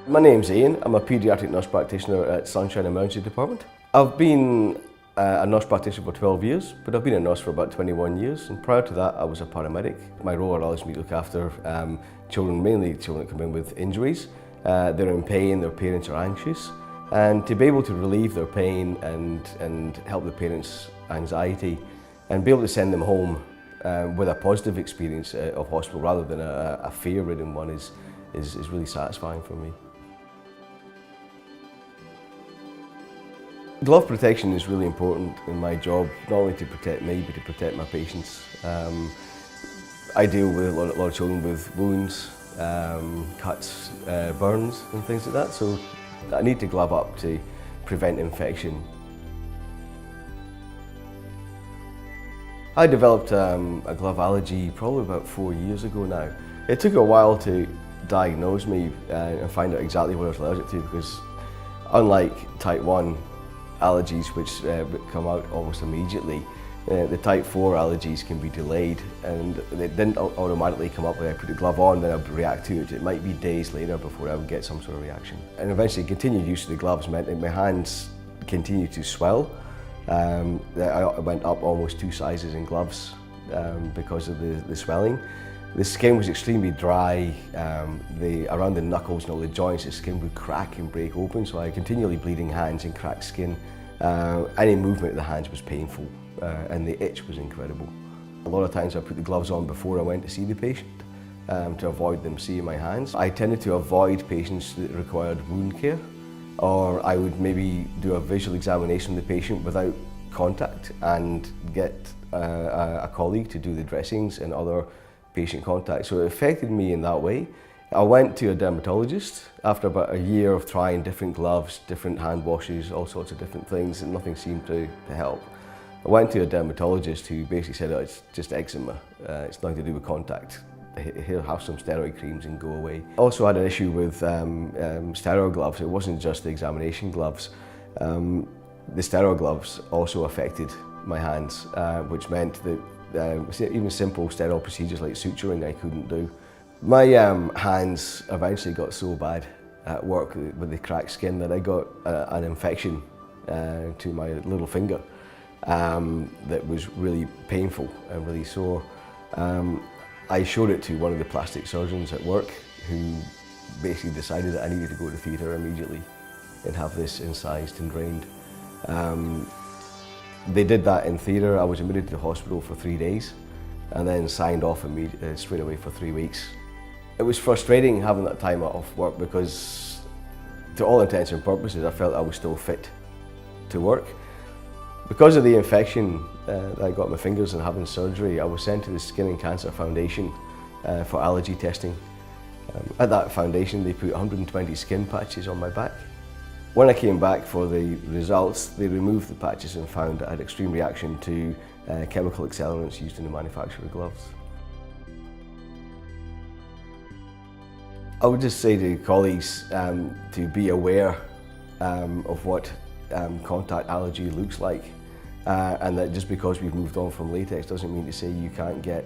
My name's Ian. I'm a Pediatric Nurse Practitioner at Sunshine Emergency Department. I've been a nurse practitioner for 12 years, but I've been a nurse for about 21 years, and prior to that I was a paramedic. My role allows me to look after children, mainly children that come in with injuries. They're in pain, their parents are anxious, and to be able to relieve their pain and help the parents' anxiety and be able to send them home with a positive experience of hospital rather than a fear-ridden one is really satisfying for me. Glove protection is really important in my job, not only to protect me, but to protect my patients. I deal with a lot of children with wounds, cuts, burns and things like that, so I need to glove up to prevent infection. I developed a glove allergy probably about 4 years ago now. It took a while to diagnose me and find out exactly what I was allergic to, because unlike type 1 allergies which come out almost immediately, the type 4 allergies can be delayed, and they didn't automatically come up when I put a glove on, then I would react to it. It might be days later before I would get some sort of reaction. And eventually continued use of the gloves meant that my hands continued to swell. I went up almost 2 sizes in gloves because of the swelling. The skin was extremely dry, around the knuckles and all the joints, the skin would crack and break open, so I had continually bleeding hands and cracked skin. Any movement of the hands was painful, and the itch was incredible. A lot of times I put the gloves on before I went to see the patient to avoid them seeing my hands. I tended to avoid patients that required wound care, or I would maybe do a visual examination of the patient without contact and get a colleague to do the dressings and other patient contact, so it affected me in that way. I went to a dermatologist after about a year of trying different gloves, different hand washes, all sorts of different things, and nothing seemed to help. I went to a dermatologist who basically said, oh, it's just eczema, it's nothing to do with contact. He'll have some steroid creams and go away. I also had an issue with sterile gloves. It wasn't just the examination gloves. The sterile gloves also affected my hands, which meant that even simple sterile procedures like suturing I couldn't do. My hands eventually got so bad at work with the cracked skin that I got an infection to my little finger that was really painful and really sore. I showed it to one of the plastic surgeons at work, who basically decided that I needed to go to theatre immediately and have this incised and drained. They did that in theatre. I was admitted to the hospital for 3 days and then signed off straight away for 3 weeks. It was frustrating having that time off work because, to all intents and purposes, I felt I was still fit to work. Because of the infection that I got in my fingers and having surgery, I was sent to the Skin and Cancer Foundation for allergy testing. At that foundation, they put 120 skin patches on my back. When I came back for the results, they removed the patches and found I had extreme reaction to chemical accelerants used in the manufacture of gloves. I would just say to colleagues to be aware of what contact allergy looks like, and that just because we've moved on from latex doesn't mean to say you can't get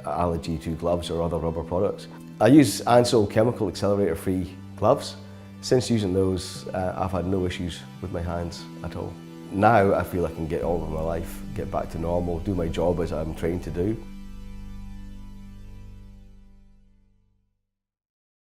allergy to gloves or other rubber products. I use Ansell chemical accelerator-free gloves. Since using those, I've had no issues with my hands at all. Now I feel I can get on with my life, get back to normal, do my job as I'm trained to do.